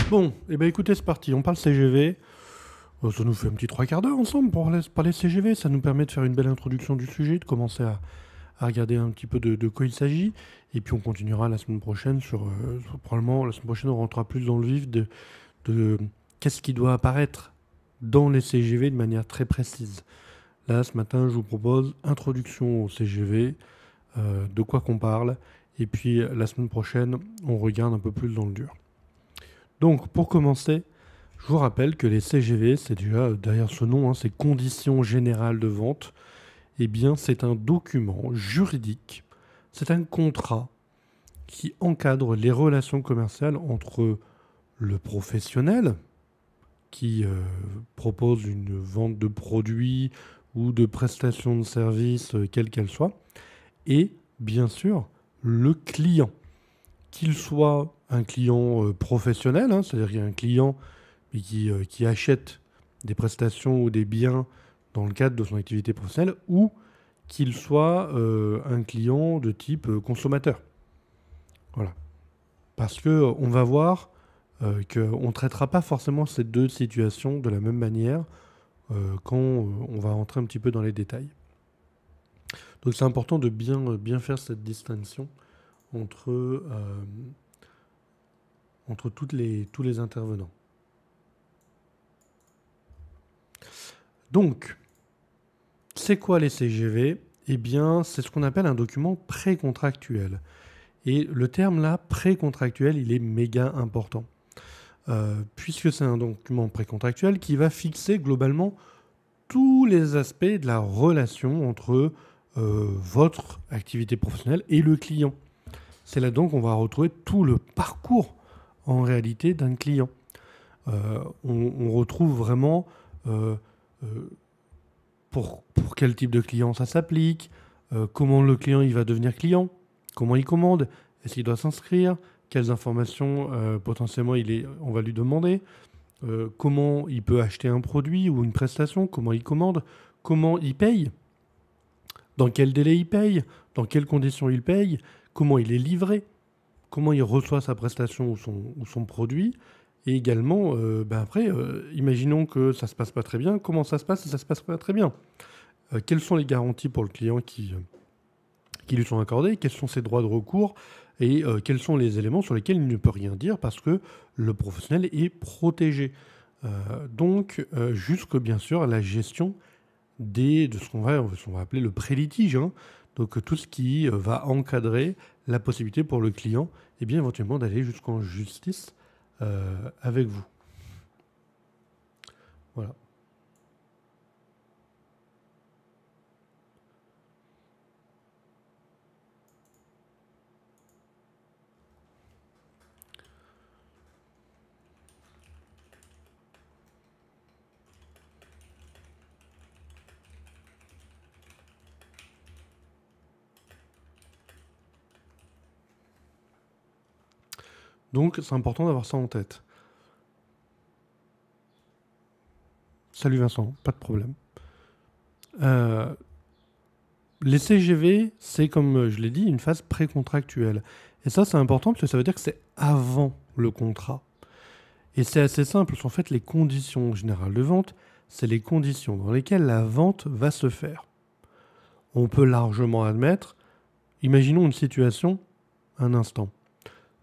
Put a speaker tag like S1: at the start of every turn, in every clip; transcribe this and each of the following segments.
S1: Bon, eh ben écoutez, c'est parti. On parle CGV. Ça nous fait un petit trois quarts d'heure ensemble pour parler CGV. Ça nous permet de faire une belle introduction du sujet, de commencer à regarder un petit peu de quoi il s'agit. Et puis on continuera la semaine prochaine probablement la semaine prochaine, on rentrera plus dans le vif de qu'est-ce qui doit apparaître dans les CGV de manière très précise. Là, ce matin, je vous propose introduction au CGV, de quoi qu'on parle. Et puis la semaine prochaine, on regarde un peu plus dans le dur. Donc, pour commencer, je vous rappelle que les CGV, c'est déjà derrière ce nom, c'est Conditions Générales de Vente. Eh bien, c'est un document juridique, c'est un contrat qui encadre les relations commerciales entre le professionnel, qui propose une vente de produits ou de prestations de services, quelle qu'elle soit, et bien sûr le client, qu'il soit un client professionnel, c'est-à-dire qu'il y a un client mais qui achète des prestations ou des biens dans le cadre de son activité professionnelle, ou qu'il soit un client de type consommateur. Voilà. Parce que on va voir qu'on ne traitera pas forcément ces deux situations de la même manière quand on va rentrer un petit peu dans les détails. Donc c'est important de bien faire cette distinction entre, entre tous les intervenants. Donc, c'est quoi les CGV? Eh bien, c'est ce qu'on appelle un document précontractuel. Et le terme là, précontractuel, il est méga important. Puisque c'est un document précontractuel qui va fixer globalement tous les aspects de la relation entre votre activité professionnelle et le client. C'est là donc qu'on va retrouver tout le parcours en réalité d'un client. On retrouve vraiment euh, pour quel type de client ça s'applique, comment le client il va devenir client, comment il commande, est-ce qu'il doit s'inscrire, quelles informations potentiellement on va lui demander, comment il peut acheter un produit ou une prestation, comment il commande, comment il paye, dans quel délai il paye, dans quelles conditions il paye, comment il est livré, comment il reçoit sa prestation ou son produit. Et également, après, imaginons que ça ne se passe pas très bien. Comment ça se passe si ça ne se passe pas très bien? Quelles sont les garanties pour le client qui lui sont accordées? Quels sont ses droits de recours? Et quels sont les éléments sur lesquels il ne peut rien dire parce que le professionnel est protégé? Jusque bien sûr à la gestion de ce on va appeler le pré-litige. Donc tout ce qui va encadrer la possibilité pour le client, et bien éventuellement d'aller jusqu'en justice avec vous. Voilà. Donc c'est important d'avoir ça en tête. Salut Vincent, pas de problème. Les CGV, c'est comme je l'ai dit, une phase précontractuelle. Et ça, c'est important parce que ça veut dire que c'est avant le contrat. Et c'est assez simple, en fait, les conditions générales de vente, c'est les conditions dans lesquelles la vente va se faire. On peut largement admettre, imaginons une situation, un instant.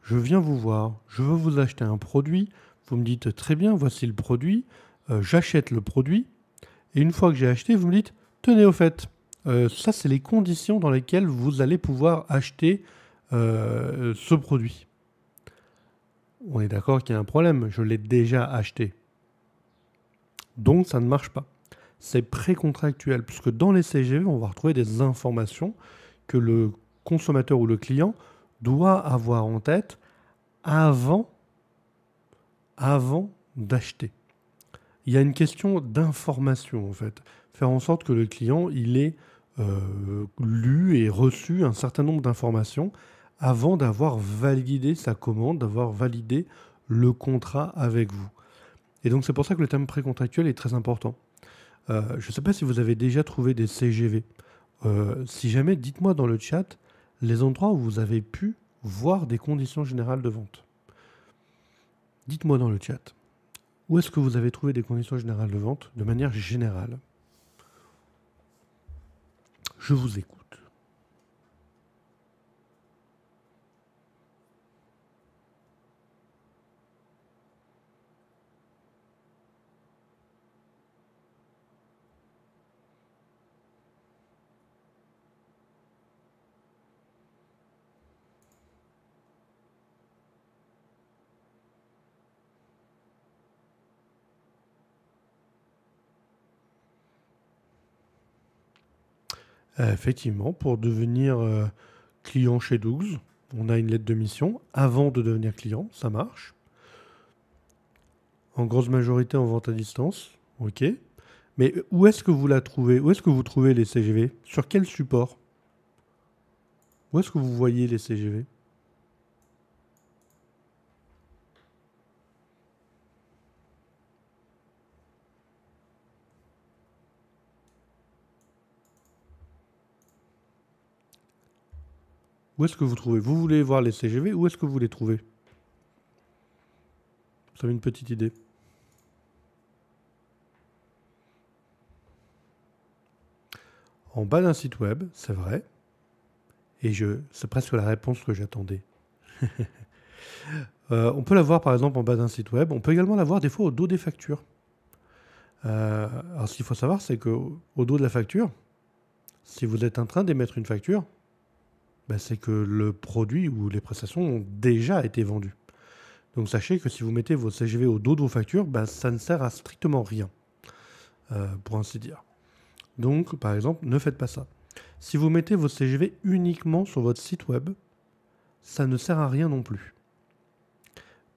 S1: Je viens vous voir, je veux vous acheter un produit, vous me dites très bien, voici le produit, j'achète le produit, et une fois que j'ai acheté, vous me dites, tenez au fait, ça c'est les conditions dans lesquelles vous allez pouvoir acheter ce produit. On est d'accord qu'il y a un problème, je l'ai déjà acheté. Donc ça ne marche pas. C'est précontractuel, puisque dans les CGV, on va retrouver des informations que le consommateur ou le client doit avoir en tête avant d'acheter. Il y a une question d'information en fait. Faire en sorte que le client il ait lu et reçu un certain nombre d'informations avant d'avoir validé sa commande, d'avoir validé le contrat avec vous. Et donc c'est pour ça que le terme précontractuel est très important. Je ne sais pas si vous avez déjà trouvé des CGV. Si jamais, dites-moi dans le chat les endroits où vous avez pu voir des conditions générales de vente. Dites-moi dans le chat, où est-ce que vous avez trouvé des conditions générales de vente de manière générale? Je vous écoute. Effectivement, pour devenir client chez Dougs, on a une lettre de mission avant de devenir client, ça marche. En grosse majorité en vente à distance, ok. Mais où est-ce que vous la trouvez? Où est-ce que vous trouvez les CGV? Sur quel support? Où est-ce que vous voyez les CGV? Où est-ce que vous trouvez? Vous voulez voir les CGV? Où est-ce que vous les trouvez? Vous avez une petite idée? En bas d'un site web, c'est vrai. Et c'est presque la réponse que j'attendais. On peut la voir par exemple en bas d'un site web. On peut également la voir des fois au dos des factures. Alors ce qu'il faut savoir, c'est qu'au dos de la facture, si vous êtes en train d'émettre une facture, ben, c'est que le produit ou les prestations ont déjà été vendues. Donc sachez que si vous mettez vos CGV au dos de vos factures, ben, ça ne sert à strictement rien, pour ainsi dire. Donc par exemple, ne faites pas ça. Si vous mettez vos CGV uniquement sur votre site web, ça ne sert à rien non plus.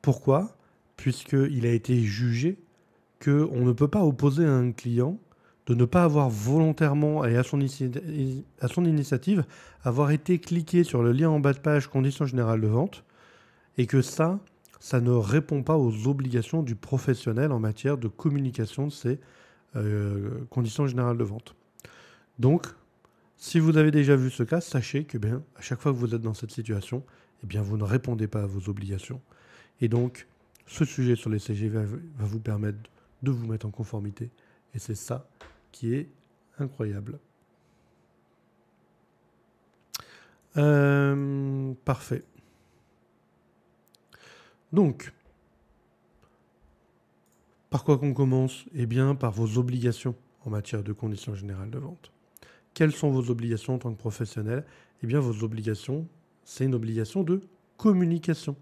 S1: Pourquoi? Puisqu'il a été jugé qu'on ne peut pas opposer à un client de ne pas avoir volontairement et à son initiative avoir été cliqué sur le lien en bas de page conditions générales de vente et que ça ne répond pas aux obligations du professionnel en matière de communication de ces conditions générales de vente. Donc, si vous avez déjà vu ce cas, sachez que bien, à chaque fois que vous êtes dans cette situation, eh bien, vous ne répondez pas à vos obligations. Et donc, ce sujet sur les CGV va vous permettre de vous mettre en conformité. Et c'est ça qui est incroyable. Parfait. Donc, par quoi qu'on commence? Eh bien, par vos obligations en matière de conditions générales de vente. Quelles sont vos obligations en tant que professionnel? Eh bien, vos obligations, c'est une obligation de communication.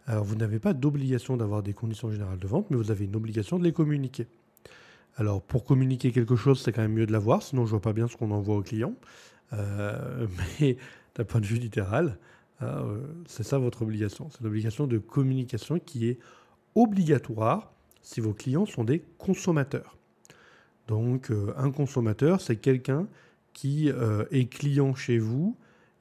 S1: Alors, vous n'avez pas d'obligation d'avoir des conditions générales de vente, mais vous avez une obligation de les communiquer. Alors, pour communiquer quelque chose, c'est quand même mieux de l'avoir, sinon je vois pas bien ce qu'on envoie au client. Mais d'un point de vue littéral, c'est ça votre obligation. C'est l'obligation de communication qui est obligatoire si vos clients sont des consommateurs. Donc, un consommateur, c'est quelqu'un qui est client chez vous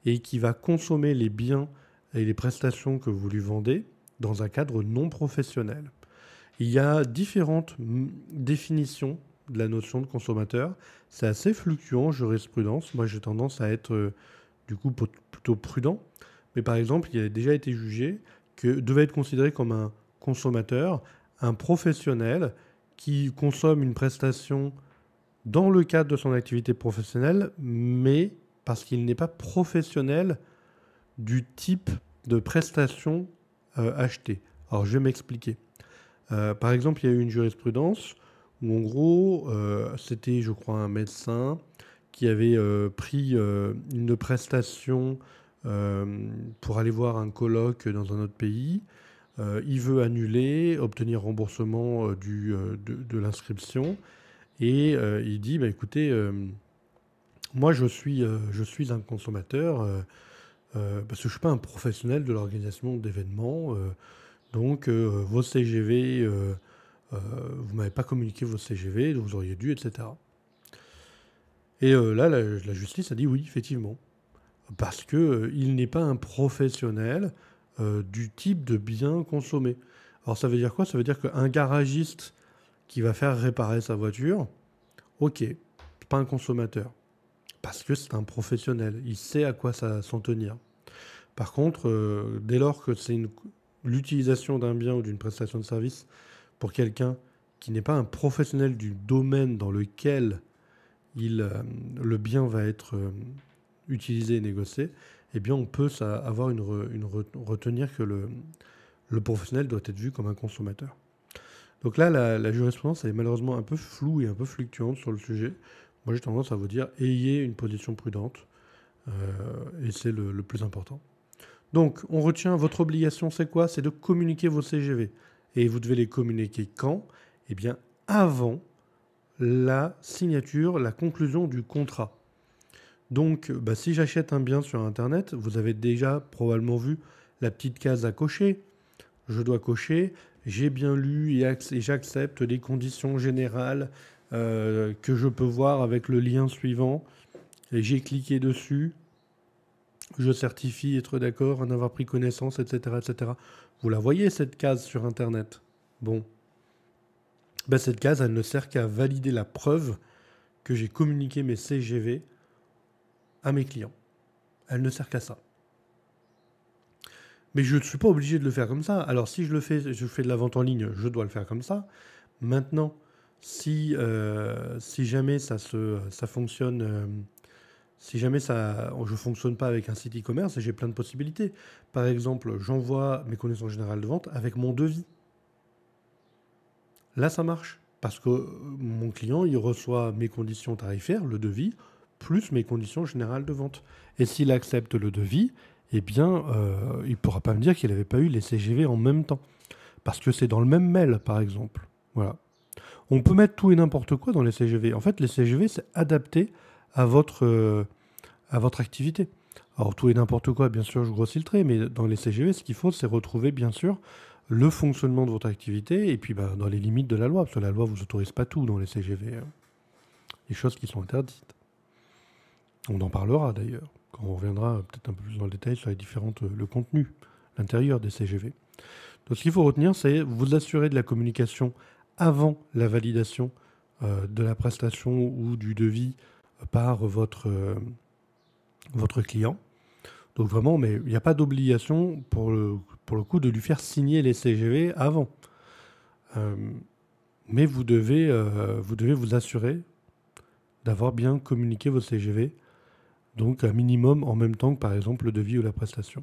S1: et qui va consommer les biens et les prestations que vous lui vendez dans un cadre non professionnel. Il y a différentes définitions de la notion de consommateur. C'est assez fluctuant en jurisprudence. Moi, j'ai tendance à être du coup plutôt prudent. Mais par exemple, il a déjà été jugé que devait être considéré comme un consommateur, un professionnel qui consomme une prestation dans le cadre de son activité professionnelle, mais parce qu'il n'est pas professionnel du type de prestation achetée. Alors, je vais m'expliquer. Par exemple, il y a eu une jurisprudence où, en gros, c'était, je crois, un médecin qui avait pris une prestation pour aller voir un colloque dans un autre pays. Il veut annuler, obtenir remboursement de l'inscription. Et il dit, bah, écoutez, moi, je suis un consommateur parce que je ne suis pas un professionnel de l'organisation d'événements. Donc, vos CGV, vous ne m'avez pas communiqué vos CGV, vous auriez dû, etc. Et là, la justice a dit oui, effectivement. Parce qu'il n'est pas un professionnel du type de bien consommé. Alors, ça veut dire quoi? Ça veut dire qu'un garagiste qui va faire réparer sa voiture, ok, pas un consommateur. Parce que c'est un professionnel. Il sait à quoi s'en tenir. Par contre, dès lors que c'est l'utilisation d'un bien ou d'une prestation de service pour quelqu'un qui n'est pas un professionnel du domaine dans lequel le bien va être utilisé et négocié, eh bien on peut retenir que le professionnel doit être vu comme un consommateur. Donc là, la jurisprudence elle est malheureusement un peu floue et un peu fluctuante sur le sujet. Moi, j'ai tendance à vous dire, ayez une position prudente, et c'est le plus important. Donc, on retient, votre obligation, c'est quoi? C'est de communiquer vos CGV. Et vous devez les communiquer quand? Eh bien, avant la signature, la conclusion du contrat. Donc, si j'achète un bien sur Internet, vous avez déjà probablement vu la petite case à cocher. Je dois cocher, j'ai bien lu et j'accepte les conditions générales que je peux voir avec le lien suivant. Et j'ai cliqué dessus. Je certifie être d'accord, en avoir pris connaissance, etc., etc. Vous la voyez, cette case sur Internet? Bon. Cette case, elle ne sert qu'à valider la preuve que j'ai communiqué mes CGV à mes clients. Elle ne sert qu'à ça. Mais je ne suis pas obligé de le faire comme ça. Alors, si je fais de la vente en ligne, je dois le faire comme ça. Maintenant, si jamais ça fonctionne... Si jamais je ne fonctionne pas avec un site e-commerce, j'ai plein de possibilités. Par exemple, j'envoie mes connaissances générales de vente avec mon devis. Là, ça marche. Parce que mon client, il reçoit mes conditions tarifaires, le devis, plus mes conditions générales de vente. Et s'il accepte le devis, eh bien, il ne pourra pas me dire qu'il n'avait pas eu les CGV en même temps. Parce que c'est dans le même mail, par exemple. Voilà. On peut mettre tout et n'importe quoi dans les CGV. En fait, les CGV, c'est adapté à votre activité. Alors tout et n'importe quoi, bien sûr, je grossis le trait, mais dans les CGV, ce qu'il faut, c'est retrouver, bien sûr, le fonctionnement de votre activité, et puis dans les limites de la loi, parce que la loi ne vous autorise pas tout dans les CGV. Les choses qui sont interdites. On en parlera d'ailleurs, quand on reviendra peut-être un peu plus dans le détail sur le contenu, l'intérieur des CGV. Donc ce qu'il faut retenir, c'est vous assurer de la communication avant la validation de la prestation ou du devis par votre client. Donc vraiment, mais il n'y a pas d'obligation pour le coup de lui faire signer les CGV avant. Mais vous devez vous assurer d'avoir bien communiqué vos CGV, donc un minimum en même temps que par exemple le devis ou la prestation.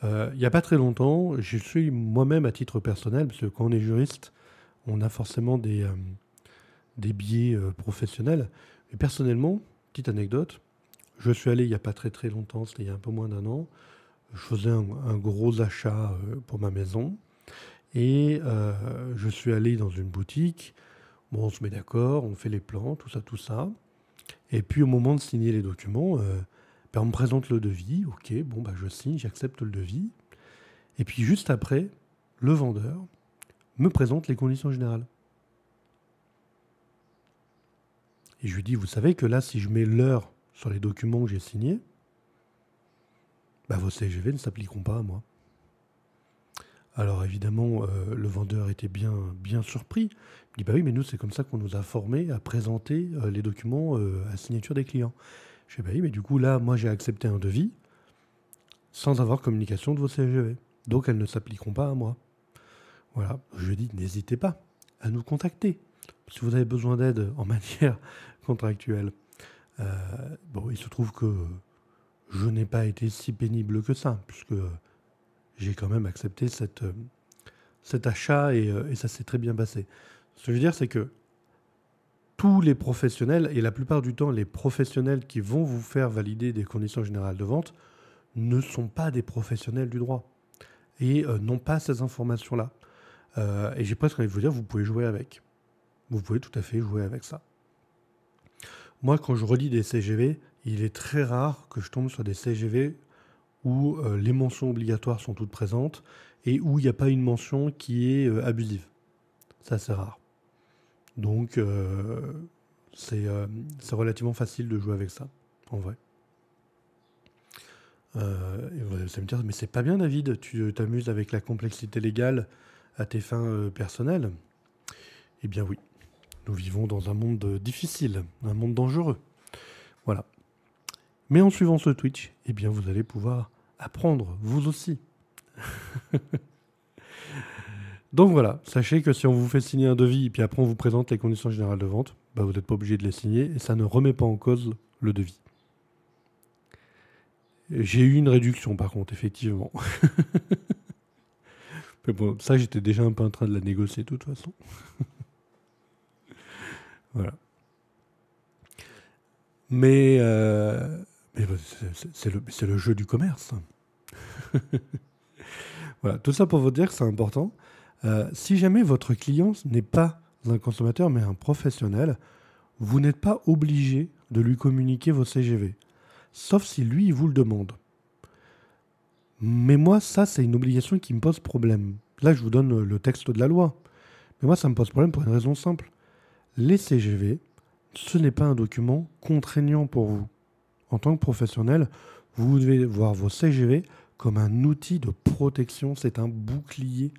S1: Il n'y a pas très longtemps, je suis moi-même à titre personnel, parce que quand on est juriste, on a forcément des biais professionnels. Et personnellement, petite anecdote, je suis allé il n'y a pas très très longtemps, c'était il y a un peu moins d'un an, je faisais un gros achat pour ma maison, et je suis allé dans une boutique, bon, on se met d'accord, on fait les plans, tout ça, et puis au moment de signer les documents, on me présente le devis, ok, bon, je signe, j'accepte le devis, et puis juste après, le vendeur me présente les conditions générales. Et je lui dis, vous savez que là, si je mets l'heure sur les documents que j'ai signés, vos CGV ne s'appliqueront pas à moi. Alors évidemment, le vendeur était bien surpris. Il dit, oui, mais nous, c'est comme ça qu'on nous a formés à présenter les documents à signature des clients. Je dis, oui, mais du coup, là, moi, j'ai accepté un devis sans avoir communication de vos CGV. Donc, elles ne s'appliqueront pas à moi. Voilà, je lui dis, n'hésitez pas à nous contacter si vous avez besoin d'aide en matière contractuelle. Il se trouve que je n'ai pas été si pénible que ça, puisque j'ai quand même accepté cet achat et ça s'est très bien passé. Ce que je veux dire, c'est que tous les professionnels, et la plupart du temps, les professionnels qui vont vous faire valider des conditions générales de vente ne sont pas des professionnels du droit et n'ont pas ces informations-là. Et j'ai presque envie de vous dire, vous pouvez jouer avec. Vous pouvez tout à fait jouer avec ça. Moi, quand je relis des CGV, il est très rare que je tombe sur des CGV où les mentions obligatoires sont toutes présentes et où il n'y a pas une mention qui est abusive. Ça, c'est rare. Donc, c'est relativement facile de jouer avec ça, en vrai. Et vous allez me dire, mais c'est pas bien, David, tu t'amuses avec la complexité légale à tes fins personnelles. Eh bien oui, nous vivons dans un monde difficile, un monde dangereux. Voilà. Mais en suivant ce Twitch, eh bien vous allez pouvoir apprendre, vous aussi. Donc voilà, sachez que si on vous fait signer un devis et puis après on vous présente les conditions générales de vente, bah, vous n'êtes pas obligé de les signer et ça ne remet pas en cause le devis. J'ai eu une réduction par contre, effectivement. Mais bon, ça j'étais déjà un peu en train de la négocier de toute façon. Voilà. Mais, bah, c'est le jeu du commerce. Voilà, tout ça pour vous dire que c'est important. Si jamais votre client n'est pas un consommateur mais un professionnel, vous n'êtes pas obligé de lui communiquer vos CGV. Sauf si lui, il vous le demande. Mais moi, ça, c'est une obligation qui me pose problème. Là, je vous donne le texte de la loi. Mais moi, ça me pose problème pour une raison simple. Les CGV, ce n'est pas un document contraignant pour vous. En tant que professionnel, vous devez voir vos CGV comme un outil de protection. C'est un bouclier.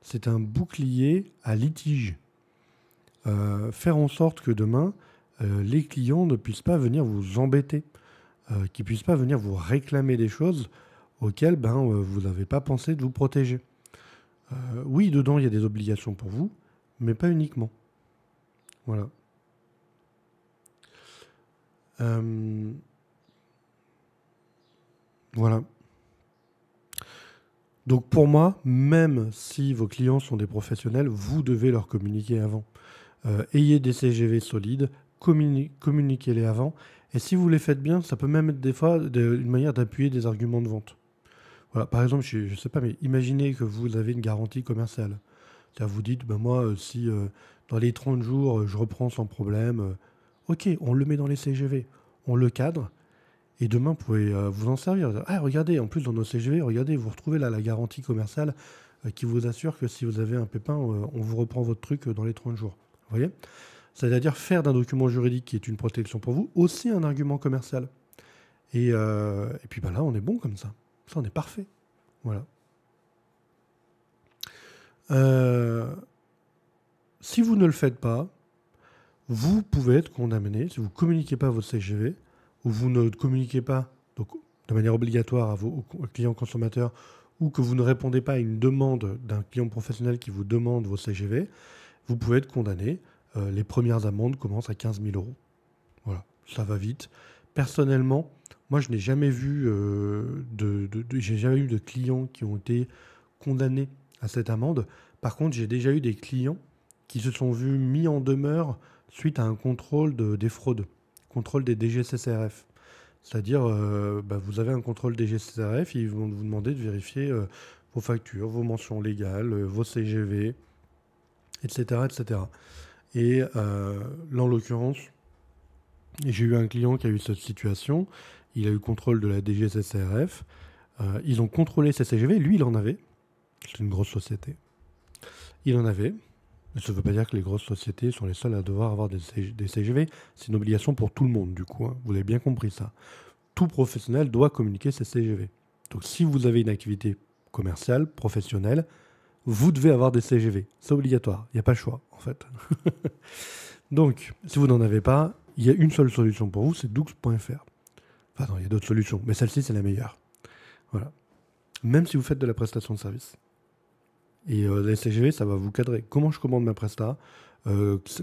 S1: C'est un bouclier à litige. Faire en sorte que demain, les clients ne puissent pas venir vous embêter, qu'ils ne puissent pas venir vous réclamer des choses auxquelles vous n'avez pas pensé de vous protéger. Oui, dedans, il y a des obligations pour vous, mais pas uniquement. Voilà. Voilà. Donc pour moi, même si vos clients sont des professionnels, vous devez leur communiquer avant. Ayez des CGV solides, communiquez-les avant. Et si vous les faites bien, ça peut même être des fois une manière d'appuyer des arguments de vente. Voilà, par exemple, je ne sais pas, mais imaginez que vous avez une garantie commerciale. C'est-à-dire vous dites, moi, si dans les 30 jours, je reprends sans problème, ok, on le met dans les CGV, on le cadre, et demain, vous pouvez vous en servir. Ah, regardez, en plus, dans nos CGV, regardez, vous retrouvez là la garantie commerciale qui vous assure que si vous avez un pépin, on vous reprend votre truc dans les 30 jours. Vous voyez? C'est-à-dire faire d'un document juridique qui est une protection pour vous aussi un argument commercial. Et puis là, on est bon comme ça. Ça, on est parfait. Voilà. Si vous ne le faites pas, vous pouvez être condamné, si vous ne communiquez pas vos CGV, ou vous ne communiquez pas donc, de manière obligatoire à vos clients consommateurs, ou que vous ne répondez pas à une demande d'un client professionnel qui vous demande vos CGV, vous pouvez être condamné. Les premières amendes commencent à 15 000 €. Voilà, ça va vite. Personnellement, moi, je n'ai jamais vu j'ai jamais eu de clients qui ont été condamnés à cette amende. Par contre, j'ai déjà eu des clients qui se sont vus mis en demeure suite à un contrôle des fraudes, contrôle des DGCCRF. C'est-à-dire, vous avez un contrôle DGCCRF, ils vont vous demander de vérifier vos factures, vos mentions légales, vos CGV, etc., etc. Et là, en l'occurrence, j'ai eu un client qui a eu cette situation. Il a eu contrôle de la DGCCRF. Ils ont contrôlé ses CGV. Lui, il en avait. C'est une grosse société. Il en avait. Mais ça ne veut pas dire que les grosses sociétés sont les seules à devoir avoir des CGV. C'est une obligation pour tout le monde, du coup. Hein. Vous avez bien compris ça. Tout professionnel doit communiquer ses CGV. Donc, si vous avez une activité commerciale, professionnelle, vous devez avoir des CGV. C'est obligatoire. Il n'y a pas le choix, en fait. Donc, si vous n'en avez pas, il y a une seule solution pour vous, c'est doux.fr. Enfin non, il y a d'autres solutions, mais celle-ci, c'est la meilleure. Voilà. Même si vous faites de la prestation de service. Et les CGV, ça va vous cadrer. Comment je commande ma presta,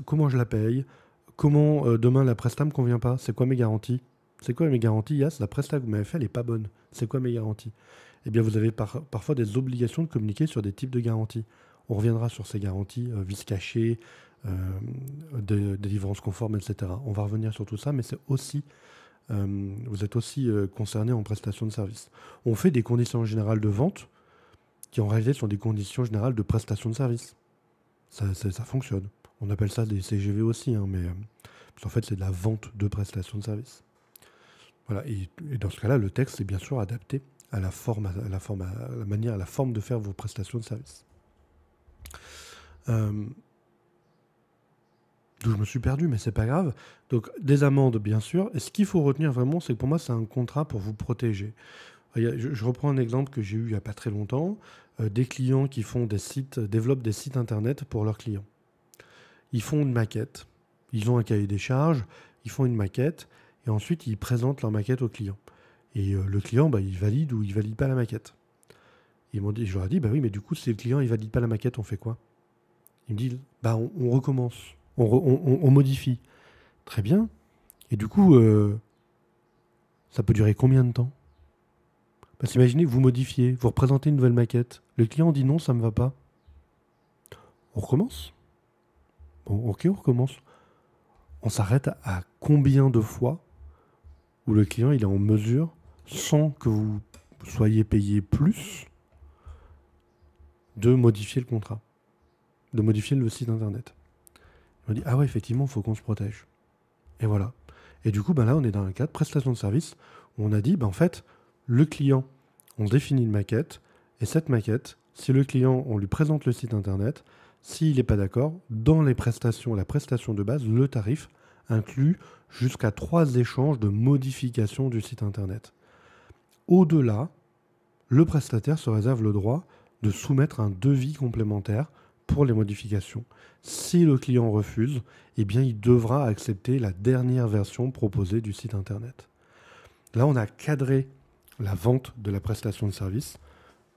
S1: comment je la paye, comment demain la presta ne me convient pas, c'est quoi mes garanties. C'est quoi mes garanties? Yes, la presta que vous m'avez fait, elle n'est pas bonne. C'est quoi mes garanties? Eh bien, vous avez parfois des obligations de communiquer sur des types de garanties. On reviendra sur ces garanties, vice caché, délivrance conforme, etc. On va revenir sur tout ça, mais c'est aussi, vous êtes aussi concerné en prestation de service. On fait des conditions générales de vente qui en réalité sont des conditions générales de prestation de service. Ça fonctionne. On appelle ça des CGV aussi, hein, mais en fait c'est de la vente de prestation de service. Voilà. Et dans ce cas-là, le texte est bien sûr adapté à la forme, à la manière, à la forme de faire vos prestations de service. Donc je me suis perdu, mais c'est pas grave. Donc des amendes, bien sûr. Et ce qu'il faut retenir vraiment, c'est que pour moi, c'est un contrat pour vous protéger. Je reprends un exemple que j'ai eu il n'y a pas très longtemps. Des clients qui font des sites, développent des sites internet pour leurs clients. Ils font une maquette. Ils ont un cahier des charges. Ils font une maquette. Et ensuite, ils présentent leur maquette au client. Et le client, il valide ou il valide pas la maquette. Je leur ai dit, bah oui, mais du coup, si le client il valide pas la maquette, on fait quoi? Il me dit, bah on recommence, on modifie. Très bien. Et du coup, ça peut durer combien de temps? Parce qu'imaginez, vous modifiez, vous représentez une nouvelle maquette. Le client dit non, ça me va pas. On recommence? Bon, ok, on recommence. On s'arrête à combien de fois où le client il est en mesure, sans que vous soyez payé plus, de modifier le contrat, de modifier le site internet. Il m'a dit, ah ouais, effectivement, il faut qu'on se protège. Et voilà. Et du coup, ben là, on est dans un cas de prestation de service où on a dit, ben en fait, le client, on définit une maquette, et cette maquette, si le client, on lui présente le site internet, s'il n'est pas d'accord, dans les prestations, la prestation de base, le tarif inclut jusqu'à 3 échanges de modification du site internet. Au-delà, le prestataire se réserve le droit de soumettre un devis complémentaire pour les modifications. Si le client refuse, eh bien, il devra accepter la dernière version proposée du site internet. Là, on a cadré la vente de la prestation de service.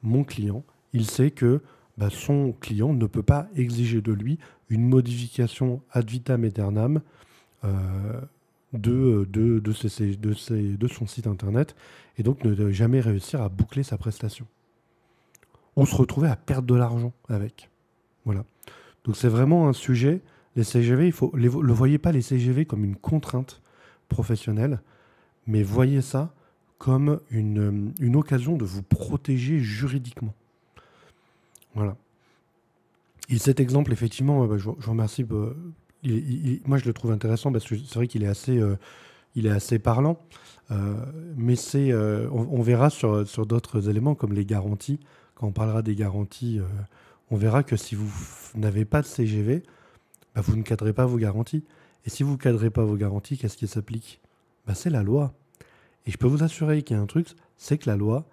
S1: Mon client, il sait que son client ne peut pas exiger de lui une modification ad vitam aeternam de son site internet et donc ne jamais réussir à boucler sa prestation. On se retrouvait à perdre de l'argent avec. Voilà. Donc c'est vraiment un sujet. Les CGV, ne voyez pas les CGV comme une contrainte professionnelle, mais voyez ça comme une occasion de vous protéger juridiquement. Voilà. Et cet exemple, effectivement, je vous remercie. Moi, je le trouve intéressant parce que c'est vrai qu'il est assez parlant. Mais on verra sur d'autres éléments comme les garanties. Quand on parlera des garanties, on verra que si vous n'avez pas de CGV, vous ne cadrez pas vos garanties. Et si vous ne cadrez pas vos garanties, qu'est-ce qui s'applique? C'est la loi. Et je peux vous assurer qu'il y a un truc, c'est que la loi,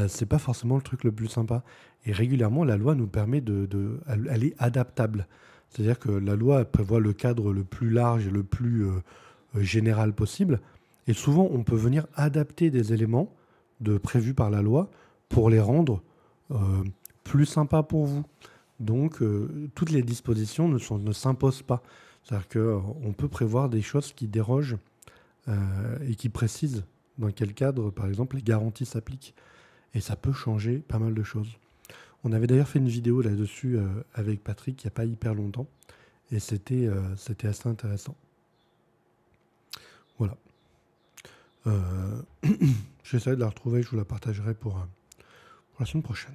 S1: c'est pas forcément le truc le plus sympa. Et régulièrement, la loi nous permet elle est adaptable. C'est-à-dire que la loi prévoit le cadre le plus large et le plus général possible. Et souvent, on peut venir adapter des éléments prévus par la loi pour les rendre plus sympas pour vous. Donc, toutes les dispositions ne s'imposent pas. C'est-à-dire qu'on peut prévoir des choses qui dérogent et qui précisent dans quel cadre, par exemple, les garanties s'appliquent. Et ça peut changer pas mal de choses. On avait d'ailleurs fait une vidéo là-dessus avec Patrick il n'y a pas hyper longtemps. Et c'était assez intéressant. Voilà. J'essaierai de la retrouver, je vous la partagerai pour la semaine prochaine.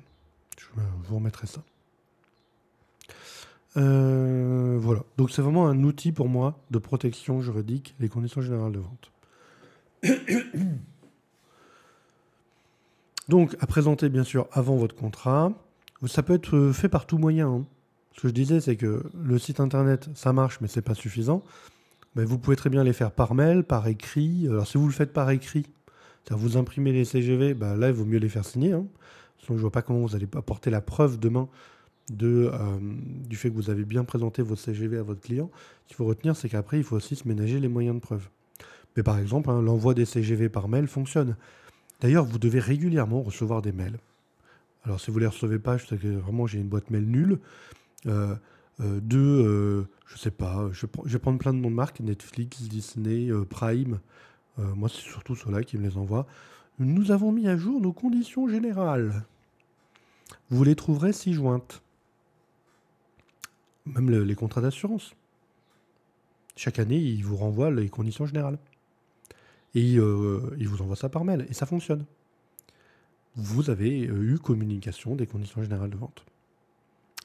S1: Je vous remettrai ça. Voilà. Donc c'est vraiment un outil pour moi de protection juridique, les conditions générales de vente. Donc à présenter bien sûr avant votre contrat. Ça peut être fait par tout moyen. Hein. Ce que je disais, c'est que le site internet, ça marche, mais c'est pas suffisant. Mais vous pouvez très bien les faire par mail, par écrit. Alors si vous le faites par écrit, c'est-à-dire vous imprimez les CGV, là il vaut mieux les faire signer. Hein. Sinon je vois pas comment vous allez apporter la preuve demain du fait que vous avez bien présenté vos CGV à votre client. Ce qu'il faut retenir, c'est qu'après, il faut aussi se ménager les moyens de preuve. Mais par exemple, l'envoi des CGV par mail fonctionne. D'ailleurs, vous devez régulièrement recevoir des mails. Alors, si vous ne les recevez pas, je sais que vraiment j'ai une boîte mail nulle. Je sais pas, je vais prendre plein de noms de marques, Netflix, Disney, Prime. Moi, c'est surtout ceux-là qui me les envoient. Nous avons mis à jour nos conditions générales. Vous les trouverez ci-jointes. Même les contrats d'assurance. Chaque année, ils vous renvoient les conditions générales. Et ils vous envoient ça par mail. Et ça fonctionne. Vous avez eu communication des conditions générales de vente.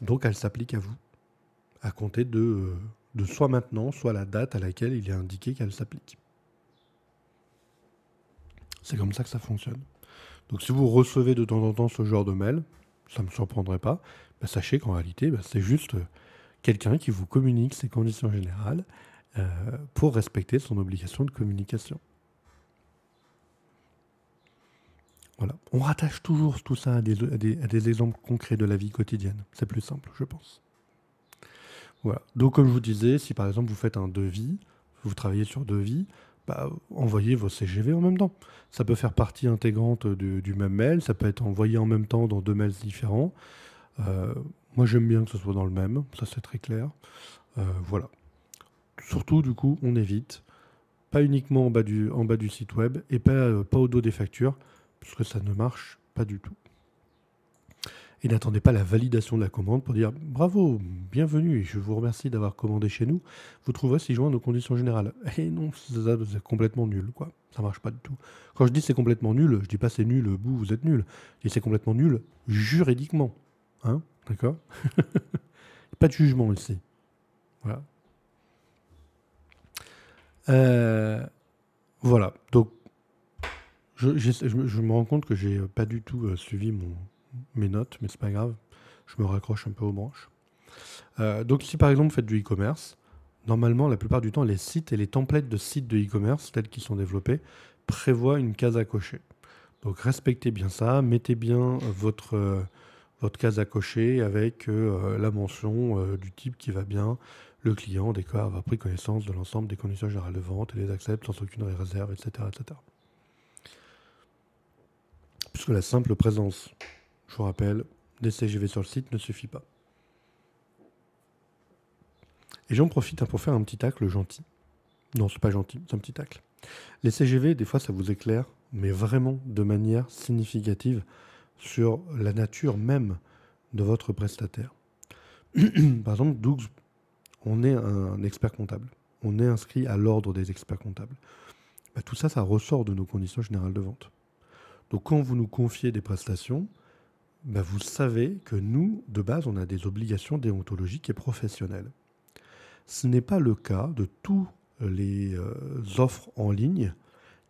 S1: Donc, elles s'appliquent à vous. À compter de soit maintenant, soit la date à laquelle il est indiqué qu'elles s'appliquent. C'est comme ça que ça fonctionne. Donc, si vous recevez de temps en temps ce genre de mail, ça ne me surprendrait pas. Sachez qu'en réalité, c'est juste quelqu'un qui vous communique ses conditions générales pour respecter son obligation de communication. Voilà. On rattache toujours tout ça à des exemples concrets de la vie quotidienne. C'est plus simple, je pense. Voilà. Donc, comme je vous disais, si par exemple vous faites un devis, vous travaillez sur devis, bah, envoyez vos CGV en même temps. Ça peut faire partie intégrante du même mail, ça peut être envoyé en même temps dans deux mails différents. Euh, Moi, j'aime bien que ce soit dans le même, ça c'est très clair. Voilà. Surtout, du coup, on évite, pas uniquement en bas du site web et pas au dos des factures, puisque ça ne marche pas du tout. Et n'attendez pas la validation de la commande pour dire bravo, bienvenue et je vous remercie d'avoir commandé chez nous. Vous trouverez ci-joint nos conditions générales. Et non, c'est complètement nul, quoi. Ça marche pas du tout. Quand je dis c'est complètement nul, je dis pas c'est nul, vous êtes nul. Et c'est complètement nul juridiquement. Hein? D'accord? Pas de jugement ici. Voilà. Euh, voilà. Donc, je me rends compte que j'ai pas du tout suivi mes notes, mais c'est pas grave. Je me raccroche un peu aux branches. Donc si par exemple vous faites du e-commerce, normalement la plupart du temps les sites et les templates de sites de e-commerce tels qu'ils sont développés prévoient une case à cocher. Donc respectez bien ça, mettez bien votre case à cocher avec la mention du type qui va bien. Le client déclare avoir pris connaissance de l'ensemble des conditions générales de vente et les accepte sans aucune réserve, etc., etc. Puisque la simple présence, je vous rappelle, des CGV sur le site ne suffit pas. Et j'en profite pour faire un petit tacle gentil. Non, c'est pas gentil, c'est un petit tacle. Les CGV, des fois, ça vous éclaire, mais vraiment de manière significative sur la nature même de votre prestataire. Par exemple, Dougs, on est un expert comptable. On est inscrit à l'ordre des experts comptables. Bah, tout ça, ça ressort de nos conditions générales de vente. Donc quand vous nous confiez des prestations, bah, vous savez que nous, de base, on a des obligations déontologiques et professionnelles. Ce n'est pas le cas de tous les offres en ligne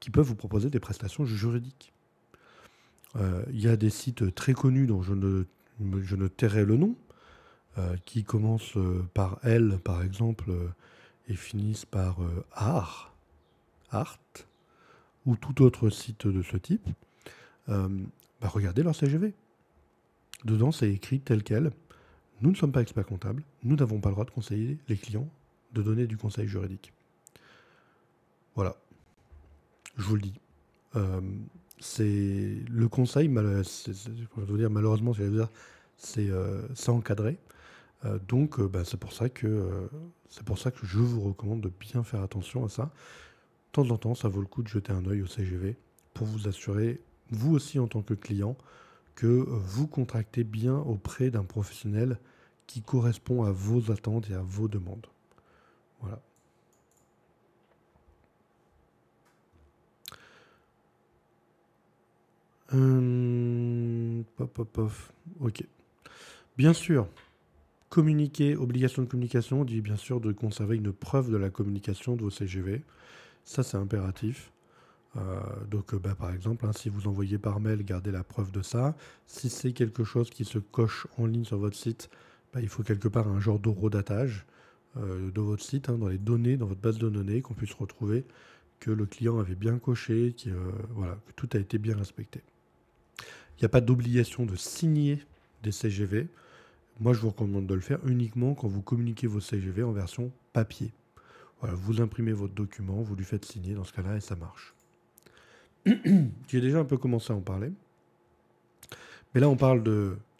S1: qui peuvent vous proposer des prestations juridiques. Il y a des sites très connus dont je ne tairai le nom, qui commencent par L, par exemple, et finissent par Art, ou tout autre site de ce type. Regardez leur CGV. Dedans, c'est écrit tel quel. Nous ne sommes pas experts comptables. Nous n'avons pas le droit de conseiller les clients, de donner du conseil juridique. Voilà. Je vous le dis. C'est le conseil, malheureusement, c'est encadré. Donc, c'est pour ça que je vous recommande de bien faire attention à ça. De temps en temps, ça vaut le coup de jeter un œil au CGV pour vous assurer, vous aussi en tant que client, que vous contractez bien auprès d'un professionnel qui correspond à vos attentes et à vos demandes. Voilà. Ok. Bien sûr, communiquer, obligation de communication, dit bien sûr de conserver une preuve de la communication de vos CGV. Ça, c'est impératif. Par exemple, si vous envoyez par mail, gardez la preuve de ça. Si c'est quelque chose qui se coche en ligne sur votre site, il faut quelque part un genre d'horodatage de votre site, dans les données, dans votre base de données, qu'on puisse retrouver que le client avait bien coché, que tout a été bien respecté. Il n'y a pas d'obligation de signer des CGV. Moi, je vous recommande de le faire uniquement quand vous communiquez vos CGV en version papier. Voilà, vous imprimez votre document, vous lui faites signer dans ce cas-là et ça marche. J'ai déjà un peu commencé à en parler. Mais là, on parle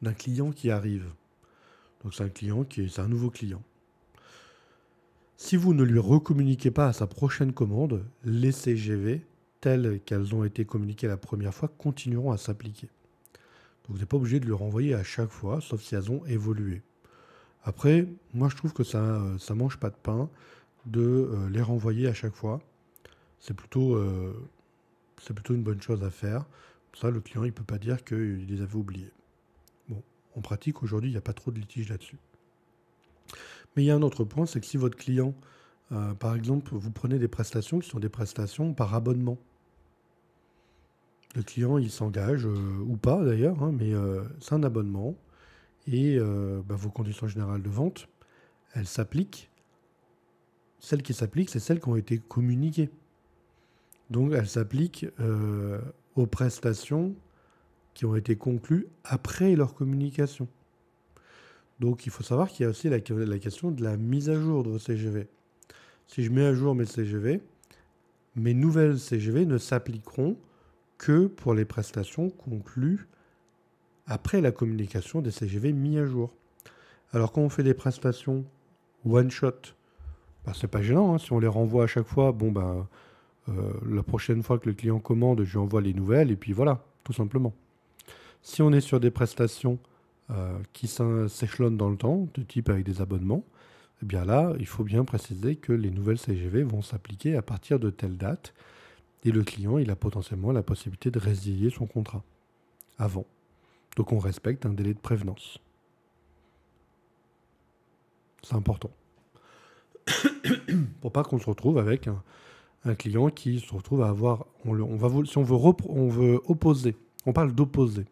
S1: d'un client qui arrive. Donc c'est un nouveau client. Si vous ne lui recommuniquez pas à sa prochaine commande, les CGV, telles qu'elles ont été communiquées la première fois, continueront à s'appliquer. Donc vous n'êtes pas obligé de le renvoyer à chaque fois, sauf si elles ont évolué. Après, moi je trouve que ça mange pas de pain de les renvoyer à chaque fois. C'est plutôt une bonne chose à faire. Pour ça, le client il peut pas dire qu'il les avait oubliés. Bon, en pratique, aujourd'hui, il n'y a pas trop de litiges là-dessus. Mais il y a un autre point, c'est que si votre client, par exemple, vous prenez des prestations qui sont des prestations par abonnement, le client, il s'engage, ou pas d'ailleurs, mais c'est un abonnement, et vos conditions générales de vente, elles s'appliquent. Celles qui s'appliquent, c'est celles qui ont été communiquées. Donc, elles s'appliquent aux prestations qui ont été conclues après leur communication. Donc, il faut savoir qu'il y a aussi la question de la mise à jour de vos CGV. Si je mets à jour mes CGV, mes nouvelles CGV ne s'appliqueront que pour les prestations conclues après la communication des CGV mis à jour. Alors quand on fait des prestations one shot, bah, c'est pas gênant, hein. Si on les renvoie à chaque fois, la prochaine fois que le client commande, je lui envoie les nouvelles et puis voilà, tout simplement. Si on est sur des prestations qui s'échelonnent dans le temps, de type avec des abonnements, eh bien là, il faut bien préciser que les nouvelles CGV vont s'appliquer à partir de telle date et le client, il a potentiellement la possibilité de résilier son contrat avant. Donc on respecte un délai de prévenance. C'est important. Pour pas qu'on se retrouve avec un client qui se retrouve à avoir... si on veut opposer, on parle d'opposer.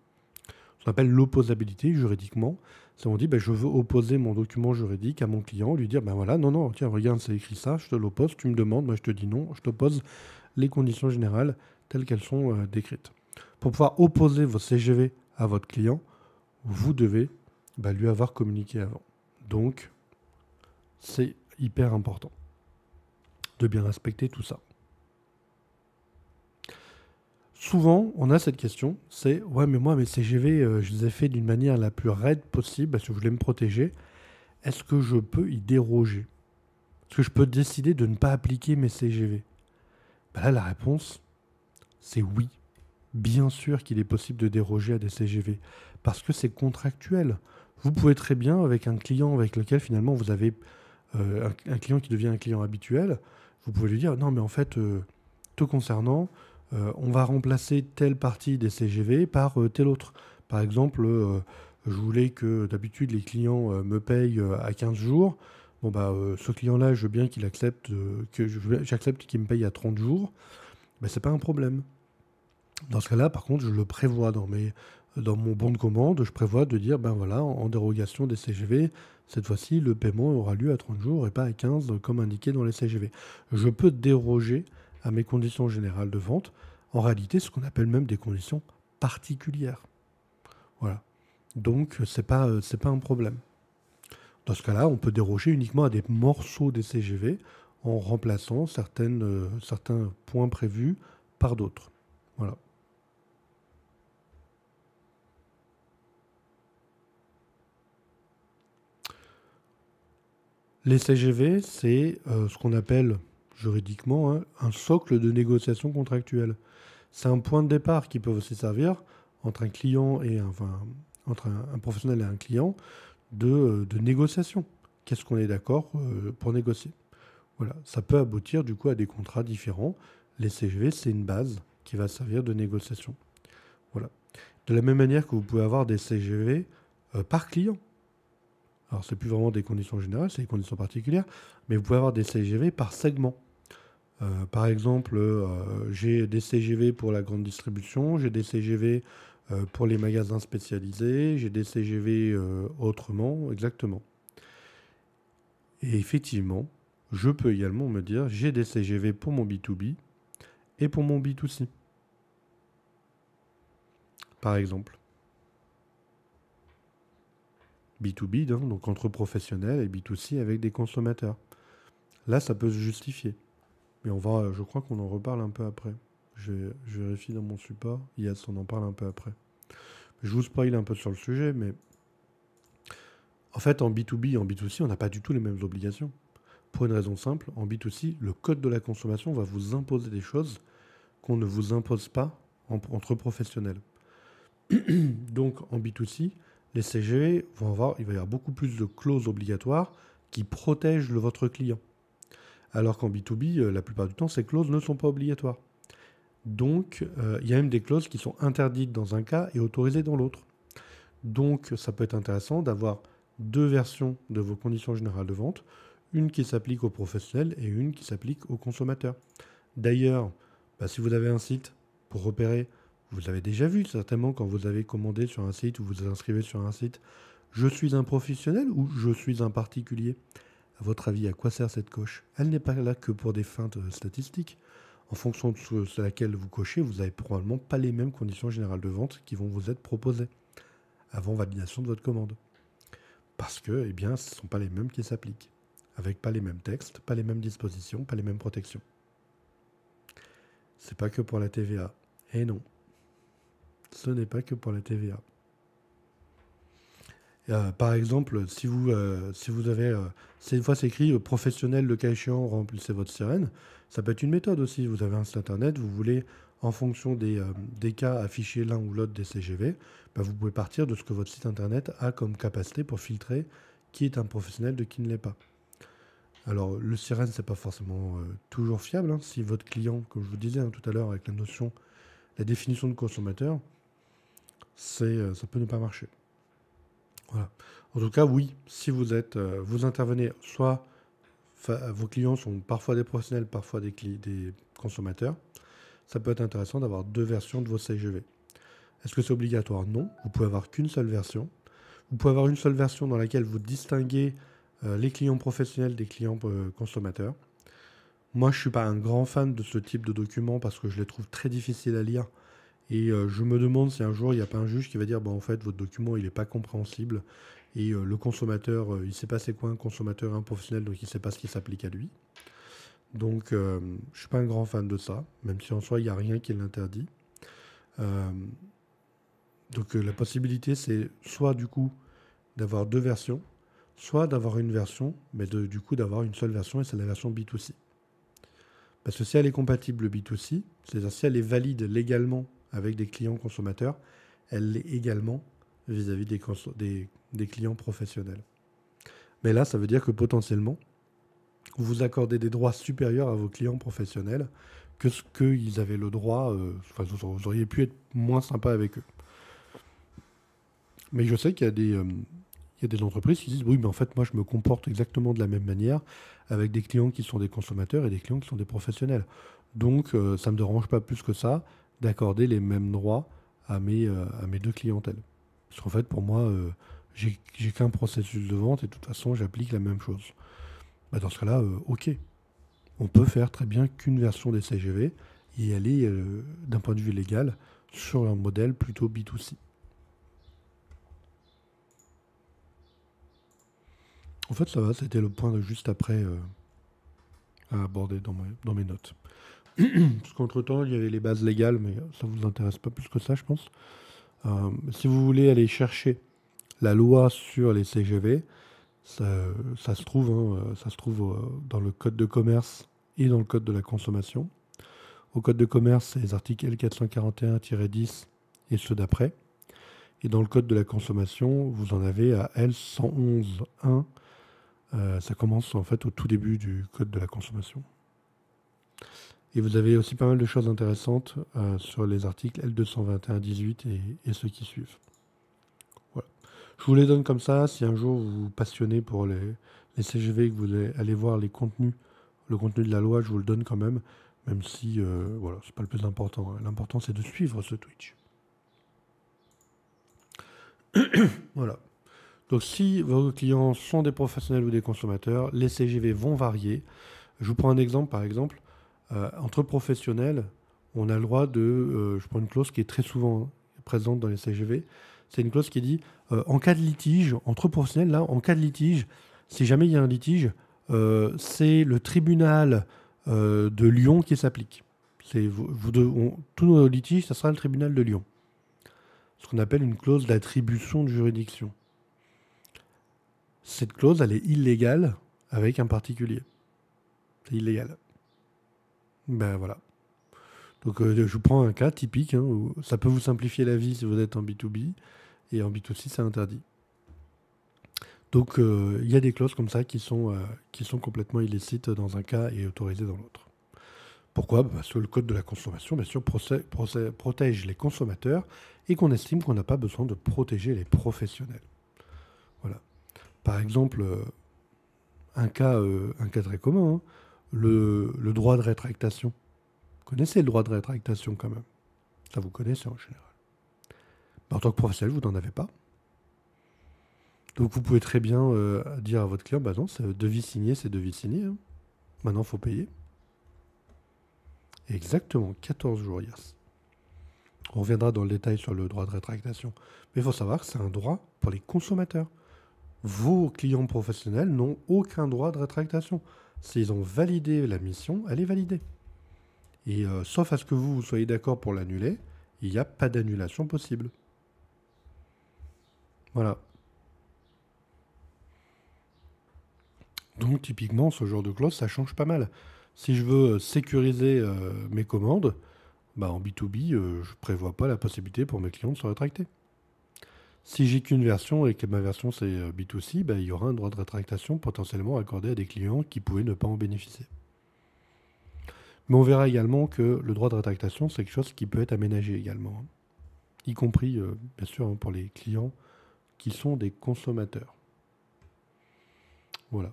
S1: Ça s'appelle l'opposabilité juridiquement. Si on dit, je veux opposer mon document juridique à mon client, lui dire, voilà, non, tiens, regarde, c'est écrit ça, je te l'oppose, tu me demandes, moi je te dis non, je t'oppose les conditions générales telles qu'elles sont décrites. Pour pouvoir opposer vos CGV à votre client, vous devez lui avoir communiqué avant. Donc, c'est hyper important de bien respecter tout ça. Souvent, on a cette question, c'est « Ouais, mais moi, mes CGV, je les ai faits d'une manière la plus raide possible parce que je voulais me protéger. Est-ce que je peux y déroger? Est-ce que je peux décider de ne pas appliquer mes CGV ?» Là, la réponse, c'est oui. Bien sûr qu'il est possible de déroger à des CGV parce que c'est contractuel. Vous pouvez très bien, avec un client avec lequel finalement vous avez un client qui devient un client habituel, vous pouvez lui dire « Non, mais en fait, te concernant, on va remplacer telle partie des CGV par telle autre. » Par exemple, je voulais que d'habitude les clients me payent à 15 jours. Ce client-là, je veux bien qu'il accepte j'accepte qu'il me paye à 30 jours. C'est pas un problème. Dans ce cas-là, par contre, je le prévois dans mon bon de commande, je prévois de dire, en dérogation des CGV, cette fois-ci, le paiement aura lieu à 30 jours et pas à 15 comme indiqué dans les CGV. Je peux déroger à mes conditions générales de vente, en réalité, ce qu'on appelle même des conditions particulières. Voilà. Donc, c'est pas un problème. Dans ce cas-là, on peut déroger uniquement à des morceaux des CGV en remplaçant certains points prévus par d'autres. Voilà. Les CGV, c'est ce qu'on appelle juridiquement un socle de négociation contractuelle. C'est un point de départ qui peut aussi servir entre un client et entre un professionnel et un client de négociation. Qu'est-ce qu'on est d'accord pour négocier? Voilà, ça peut aboutir du coup à des contrats différents. Les CGV, c'est une base qui va servir de négociation. Voilà. De la même manière que vous pouvez avoir des CGV par client. Alors, c'est plus vraiment des conditions générales, c'est des conditions particulières, mais vous pouvez avoir des CGV par segment. Par exemple, j'ai des CGV pour la grande distribution, j'ai des CGV pour les magasins spécialisés, j'ai des CGV autrement, exactement. Et effectivement, je peux également me dire, j'ai des CGV pour mon B2B et pour mon B2C. Par exemple. B2B, donc entre professionnels, et B2C avec des consommateurs. Là, ça peut se justifier. Mais je crois qu'on en reparle un peu après. Je vérifie dans mon support. Yes, on en parle un peu après. Je vous spoil un peu sur le sujet, mais en fait, en B2B et en B2C, on n'a pas du tout les mêmes obligations. Pour une raison simple, en B2C, le code de la consommation va vous imposer des choses qu'on ne vous impose pas entre professionnels. Donc, en B2C, les CGV il va y avoir beaucoup plus de clauses obligatoires qui protègent votre client. Alors qu'en B2B, la plupart du temps, ces clauses ne sont pas obligatoires. Donc, il y a même des clauses qui sont interdites dans un cas et autorisées dans l'autre. Donc, ça peut être intéressant d'avoir deux versions de vos conditions générales de vente, une qui s'applique aux professionnels et une qui s'applique aux consommateurs. D'ailleurs, si vous avez un site pour repérer, vous avez déjà vu certainement quand vous avez commandé sur un site ou vous vous inscrivez sur un site, je suis un professionnel ou je suis un particulier? À votre avis, à quoi sert cette coche? Elle n'est pas là que pour des fins statistiques. En fonction de laquelle vous cochez, vous n'avez probablement pas les mêmes conditions générales de vente qui vont vous être proposées avant validation de votre commande. Parce que, ce ne sont pas les mêmes qui s'appliquent. Avec pas les mêmes textes, pas les mêmes dispositions, pas les mêmes protections. C'est pas que pour la TVA. Et non, ce n'est pas que pour la TVA. Par exemple, si vous avez, une fois c'est écrit professionnel, le cas échéant, remplissez votre sirène, ça peut être une méthode aussi. Vous avez un site internet, vous voulez, en fonction des cas, afficher l'un ou l'autre des CGV, bah, vous pouvez partir de ce que votre site internet a comme capacité pour filtrer qui est un professionnel de qui ne l'est pas. Alors, le sirène, c'est pas forcément toujours fiable, hein. Si votre client, comme je vous disais hein, tout à l'heure avec la définition de consommateur, ça peut ne pas marcher. Voilà. En tout cas, oui, si vous intervenez, soit vos clients sont parfois des professionnels, parfois des consommateurs, ça peut être intéressant d'avoir 2 versions de vos CGV. Est-ce que c'est obligatoire? Non. Vous pouvez avoir qu'une seule version. Vous pouvez avoir une seule version dans laquelle vous distinguez les clients professionnels des clients consommateurs. Moi, je ne suis pas un grand fan de ce type de document parce que je les trouve très difficiles à lire. Et je me demande si un jour, il n'y a pas un juge qui va dire, en fait, votre document, il n'est pas compréhensible. Et le consommateur, il ne sait pas c'est quoi un consommateur et un professionnel, donc il ne sait pas ce qui s'applique à lui. Donc, je ne suis pas un grand fan de ça, même si en soi, il n'y a rien qui l'interdit. Donc, la possibilité, c'est soit, du coup, d'avoir 2 versions, soit d'avoir une version, mais du coup, d'avoir une seule version, et c'est la version B2C. Parce que si elle est compatible B2C, c'est-à-dire si elle est valide légalement avec des clients consommateurs, elle l'est également vis-à-vis des clients professionnels. Mais là, ça veut dire que potentiellement, vous accordez des droits supérieurs à vos clients professionnels que ce qu'ils avaient le droit, vous auriez pu être moins sympa avec eux. Mais je sais qu'il y a des entreprises qui disent oui, mais en fait, moi, je me comporte exactement de la même manière avec des clients qui sont des consommateurs et des clients qui sont des professionnels. Donc, ça ne me dérange pas plus que ça d'accorder les mêmes droits à mes 2 clientèles. Parce qu'en fait, pour moi, j'ai qu'un processus de vente et de toute façon, j'applique la même chose. Bah, dans ce cas-là, ok. On peut faire très bien qu'une version des CGV et aller, d'un point de vue légal, sur un modèle plutôt B2C. En fait, ça va, c'était le point de juste après à aborder dans mes notes. Parce qu'entre-temps, il y avait les bases légales, mais ça ne vous intéresse pas plus que ça, je pense. Si vous voulez aller chercher la loi sur les CGV, ça se trouve dans le code de commerce et dans le code de la consommation. Au code de commerce, c'est les articles L441-10 et ceux d'après. Et dans le code de la consommation, vous en avez à L111.1. Ça commence en fait au tout début du code de la consommation. Et vous avez aussi pas mal de choses intéressantes sur les articles L221-18 et ceux qui suivent. Voilà. Je vous les donne comme ça. Si un jour vous vous passionnez pour les CGV et que vous allez voir le contenu de la loi, je vous le donne quand même si voilà, c'est pas le plus important. Hein. L'important, c'est de suivre ce Twitch. Voilà. Donc, si vos clients sont des professionnels ou des consommateurs, les CGV vont varier. Je vous prends un exemple, par exemple. Entre professionnels, on a le droit de... je prends une clause qui est très souvent présente dans les CGV. C'est une clause qui dit, en cas de litige, entre professionnels, là, en cas de litige, si jamais il y a un litige, c'est le tribunal de Lyon qui s'applique. Tous nos litiges, ça sera le tribunal de Lyon. Ce qu'on appelle une clause d'attribution de juridiction. Cette clause, elle est illégale avec un particulier. C'est illégal. Ben voilà. Donc je vous prends un cas typique, hein, où ça peut vous simplifier la vie si vous êtes en B2B, et en B2C, c'est interdit. Donc il y a des clauses comme ça qui sont complètement illicites dans un cas et autorisées dans l'autre. Pourquoi? Parce que le code de la consommation, bien sûr, protège les consommateurs et qu'on estime qu'on n'a pas besoin de protéger les professionnels. Voilà. Par exemple, un cas très commun, hein, le droit de rétractation. Vous connaissez le droit de rétractation quand même. Ça, vous connaissez en général. Mais en tant que professionnel, vous n'en avez pas. Donc vous pouvez très bien dire à votre client, bah non, c'est devis signé, c'est devis signé. Hein. Maintenant, il faut payer. Exactement, 14 jours, yes. On reviendra dans le détail sur le droit de rétractation. Mais il faut savoir que c'est un droit pour les consommateurs. Vos clients professionnels n'ont aucun droit de rétractation. S'ils ont validé la mission, elle est validée. Et sauf à ce que vous soyez d'accord pour l'annuler, il n'y a pas d'annulation possible. Voilà. Donc typiquement, ce genre de clause, ça change pas mal. Si je veux sécuriser mes commandes, bah, en B2B, je prévois pas la possibilité pour mes clients de se rétracter. Si j'ai qu'une version et que ma version c'est B2C, bah, il y aura un droit de rétractation potentiellement accordé à des clients qui pouvaient ne pas en bénéficier. Mais on verra également que le droit de rétractation, c'est quelque chose qui peut être aménagé également, hein. Y compris, bien sûr, hein, pour les clients qui sont des consommateurs. Voilà.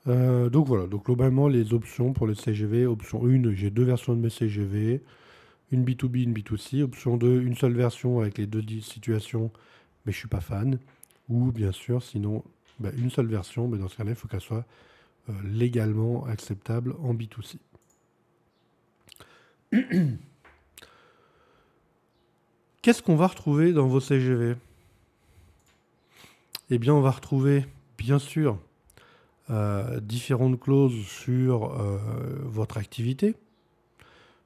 S1: Donc voilà, donc globalement les options pour les CGV, option 1, j'ai deux versions de mes CGV, une B2B, une B2C, option 2, une seule version avec les deux situations, mais je suis pas fan, ou bien sûr sinon bah, une seule version, mais dans ce cas-là il faut qu'elle soit légalement acceptable en B2C. Qu'est-ce qu'on va retrouver dans vos CGV? Eh bien on va retrouver bien sûr différentes clauses sur votre activité,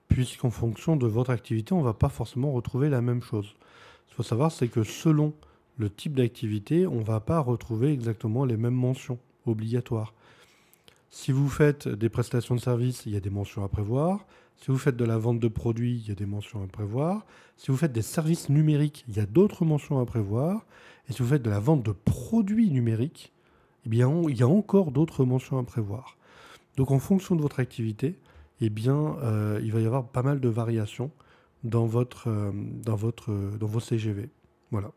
S1: puisqu'en fonction de votre activité, on ne va pas forcément retrouver la même chose. Ce qu'il faut savoir, c'est que selon le type d'activité, on ne va pas retrouver exactement les mêmes mentions obligatoires. Si vous faites des prestations de services, il y a des mentions à prévoir. Si vous faites de la vente de produits, il y a des mentions à prévoir. Si vous faites des services numériques, il y a d'autres mentions à prévoir. Et si vous faites de la vente de produits numériques, eh bien, il y a encore d'autres mentions à prévoir. Donc en fonction de votre activité, eh bien, il va y avoir pas mal de variations dans vos CGV. Voilà.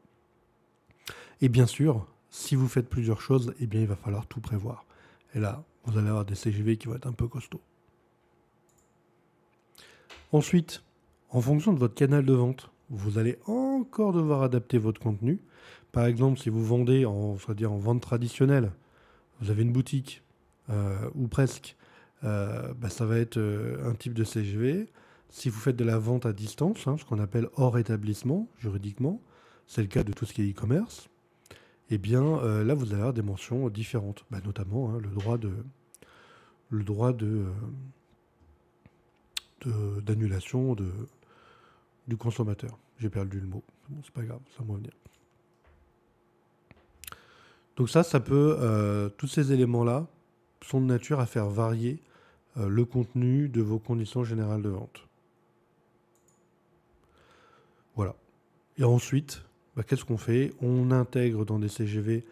S1: Et bien sûr, si vous faites plusieurs choses, eh bien, il va falloir tout prévoir. Et là, vous allez avoir des CGV qui vont être un peu costauds. Ensuite, en fonction de votre canal de vente, vous allez encore devoir adapter votre contenu. Par exemple, si vous vendez en vente traditionnelle, vous avez une boutique, ou presque, bah, ça va être un type de CGV. Si vous faites de la vente à distance, hein, ce qu'on appelle hors établissement juridiquement, c'est le cas de tout ce qui est e-commerce, eh bien là vous allez avoir des mentions différentes, bah, notamment hein, le droit d'annulation du consommateur. J'ai perdu le mot. Bon, c'est pas grave, ça va revenir. Donc ça peut, tous ces éléments-là sont de nature à faire varier le contenu de vos conditions générales de vente. Voilà. Et ensuite, bah, qu'est-ce qu'on fait? On intègre dans des CGV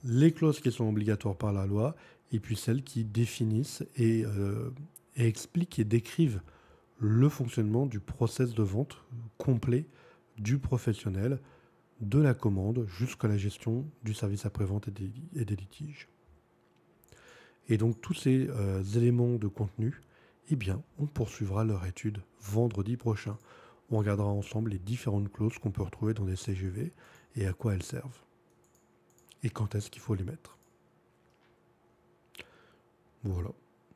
S1: les clauses qui sont obligatoires par la loi et puis celles qui définissent et expliquent et décrivent le fonctionnement du process de vente complet du professionnel, de la commande jusqu'à la gestion du service après-vente et des litiges. Et donc tous ces éléments de contenu, eh bien, on poursuivra leur étude vendredi prochain. On regardera ensemble les différentes clauses qu'on peut retrouver dans des CGV et à quoi elles servent. Et quand est-ce qu'il faut les mettre. Voilà,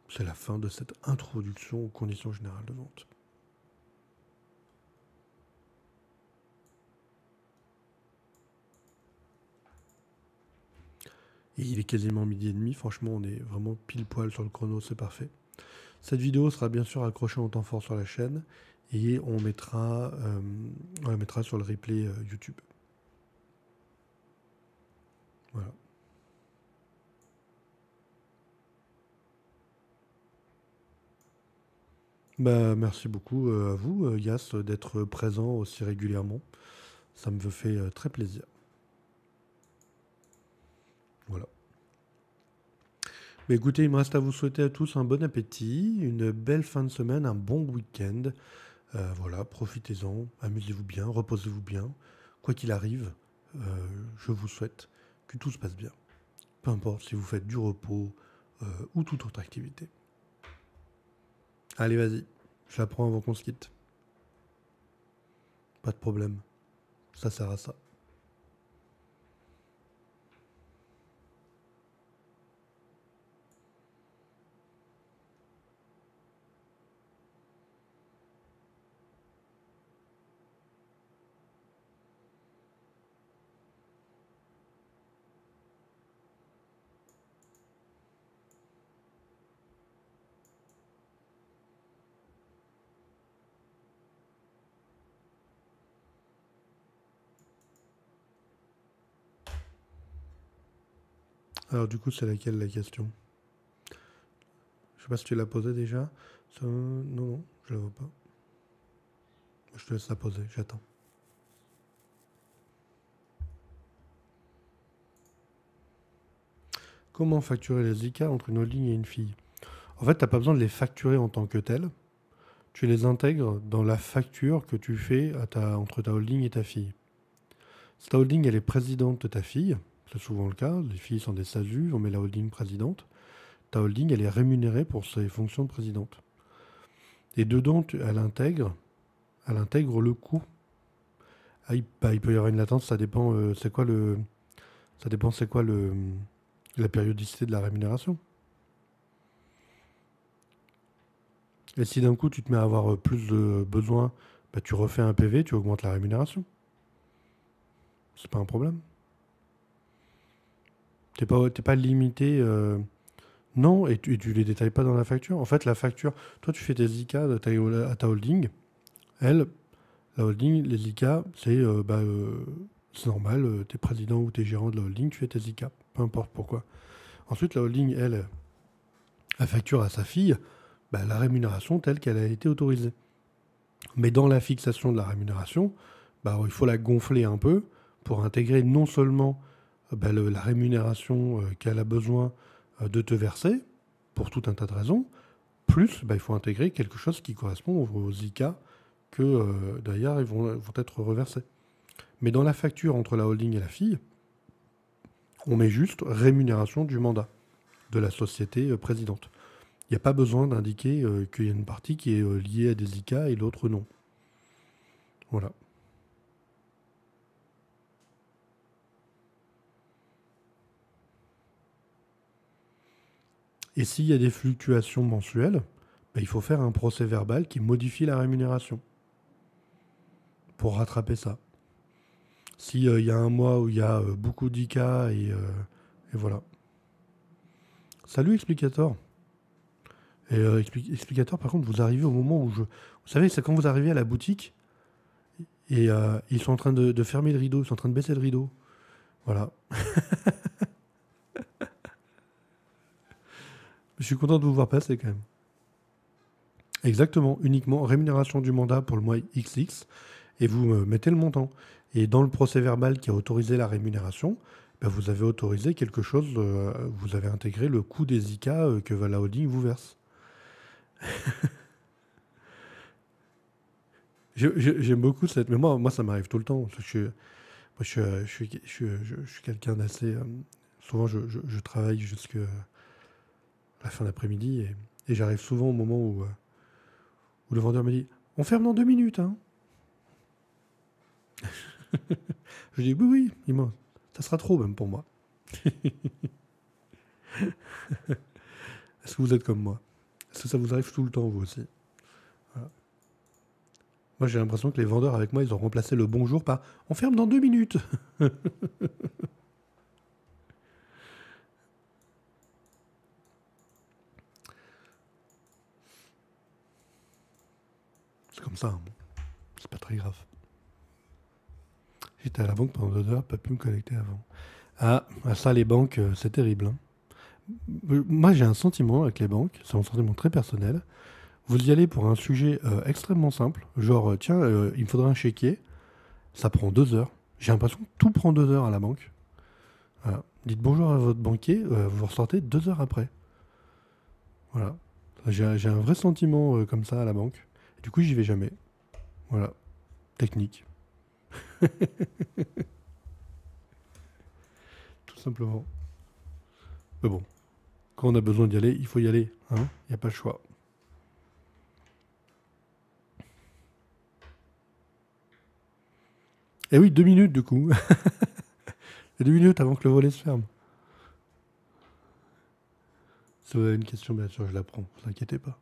S1: c'est la fin de cette introduction aux conditions générales de vente. Et il est quasiment 12h30, franchement on est vraiment pile poil sur le chrono, c'est parfait. Cette vidéo sera bien sûr accrochée en temps fort sur la chaîne et on la mettra sur le replay YouTube. Voilà. Bah, merci beaucoup à vous, Yas, d'être présent aussi régulièrement. Ça me fait très plaisir. Voilà. Mais écoutez, il me reste à vous souhaiter à tous un bon appétit, une belle fin de semaine, un bon week-end. Voilà, profitez-en, amusez-vous bien, reposez-vous bien. Quoi qu'il arrive, je vous souhaite que tout se passe bien. Peu importe si vous faites du repos ou toute autre activité. Allez, vas-y, je la prends avant qu'on se quitte. Pas de problème, ça sert à ça. Alors du coup, c'est laquelle la question? Je sais pas si tu l'as posée déjà. Non, non, je la vois pas. Je te laisse la poser, j'attends. Comment facturer les IK entre une holding et une fille? En fait, t'as pas besoin de les facturer en tant que telles. Tu les intègres dans la facture que tu fais entre ta holding et ta fille. Si ta holding elle est présidente de ta fille, c'est souvent le cas, les filles sont des SASU, on met la holding présidente, ta holding elle est rémunérée pour ses fonctions de présidente. Et dedans, elle intègre le coût. Ah, il peut y avoir une latence, ça dépend, c'est quoi la périodicité de la rémunération. Et si d'un coup tu te mets à avoir plus de besoins, bah, tu refais un PV, tu augmentes la rémunération. C'est pas un problème. T'es pas limité. Non, et tu les détailles pas dans la facture. En fait, la facture, toi tu fais tes IK à ta holding. Elle, la holding, les IK, c'est normal. T'es président ou t'es gérant de la holding, tu fais tes IK. Peu importe pourquoi. Ensuite, la holding, elle facture à sa fille bah, la rémunération telle qu'elle a été autorisée. Mais dans la fixation de la rémunération, bah, il faut la gonfler un peu pour intégrer non seulement bah, la rémunération qu'elle a besoin de te verser, pour tout un tas de raisons, plus bah, il faut intégrer quelque chose qui correspond aux ICA que d'ailleurs vont être reversés. Mais dans la facture entre la holding et la fille, on met juste rémunération du mandat de la société présidente. Il n'y a pas besoin d'indiquer qu'il y a une partie qui est liée à des ICA et l'autre non. Voilà. Et s'il y a des fluctuations mensuelles, bah, il faut faire un procès verbal qui modifie la rémunération pour rattraper ça. S'il y a un mois où il y a beaucoup d'IK et voilà. Salut Explicator. Et Explicator, par contre, vous arrivez au moment où je... Vous savez, c'est quand vous arrivez à la boutique et ils sont en train de fermer le rideau, ils sont en train de baisser le rideau. Voilà. Je suis content de vous voir passer quand même. Exactement, uniquement rémunération du mandat pour le mois XX et vous mettez le montant. Et dans le procès verbal qui a autorisé la rémunération, ben vous avez autorisé quelque chose, vous avez intégré le coût des IK que la holding vous verse. J'aime beaucoup cette... Mais moi ça m'arrive tout le temps. Je suis quelqu'un d'assez... souvent, je travaille jusqu'à la fin d'après-midi et j'arrive souvent au moment où le vendeur me dit « On ferme dans 2 minutes, hein ?» Je dis « Oui, oui, ça sera trop même pour moi. » Est-ce que vous êtes comme moi? Est-ce que ça vous arrive tout le temps, vous aussi? Voilà. Moi, j'ai l'impression que les vendeurs avec moi, ils ont remplacé le bonjour par « On ferme dans 2 minutes !» C'est comme ça, hein. C'est pas très grave. J'étais à la banque pendant 2 heures, pas pu me connecter avant. Ah, ça, les banques, c'est terrible, hein. Moi, j'ai un sentiment avec les banques, c'est un sentiment très personnel. Vous y allez pour un sujet extrêmement simple, genre, tiens, il me faudrait un chéquier, ça prend 2 heures. J'ai l'impression que tout prend 2 heures à la banque. Voilà. Dites bonjour à votre banquier, vous ressortez 2 heures après. Voilà. J'ai un vrai sentiment comme ça à la banque. Et du coup, j'y vais jamais. Voilà. Technique. Tout simplement. Mais bon, quand on a besoin d'y aller, il faut y aller. Hein, il n'y a pas le choix. Et oui, 2 minutes du coup. Et 2 minutes avant que le volet se ferme. Si vous avez une question, bien sûr, je la prends. Ne vous inquiétez pas.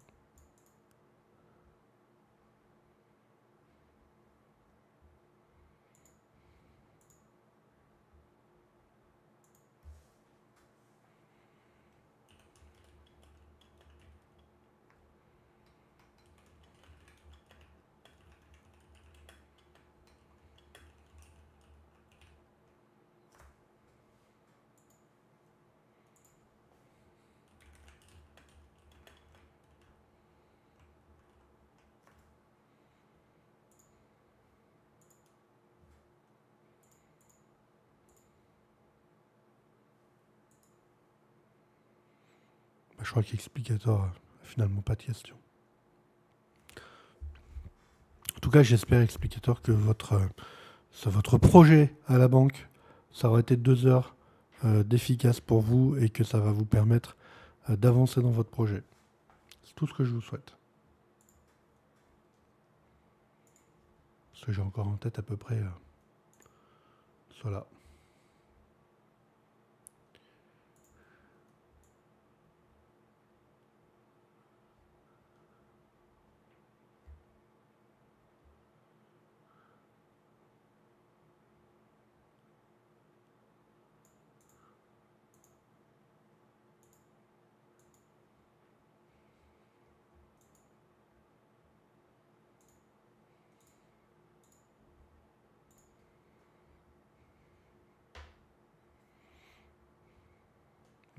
S1: Je crois qu'Explicator a finalement pas de questions. En tout cas, j'espère, Explicator, que votre projet à la banque, ça aura été 2 heures d'efficace pour vous et que ça va vous permettre d'avancer dans votre projet. C'est tout ce que je vous souhaite. Parce que j'ai encore en tête à peu près cela.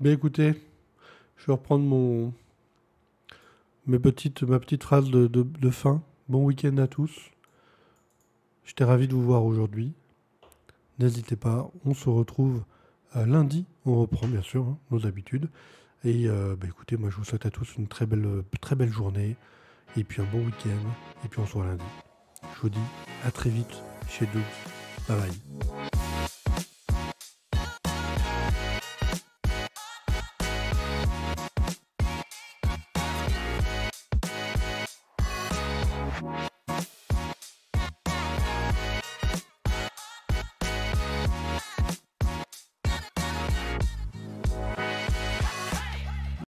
S1: Mais écoutez, je vais reprendre ma petite phrase de fin. Bon week-end à tous. J'étais ravi de vous voir aujourd'hui. N'hésitez pas, on se retrouve lundi. On reprend bien sûr nos habitudes. Et écoutez, moi je vous souhaite à tous une très belle journée. Et puis un bon week-end. Et puis on se voit lundi. Je vous dis à très vite chez nous. Bye bye.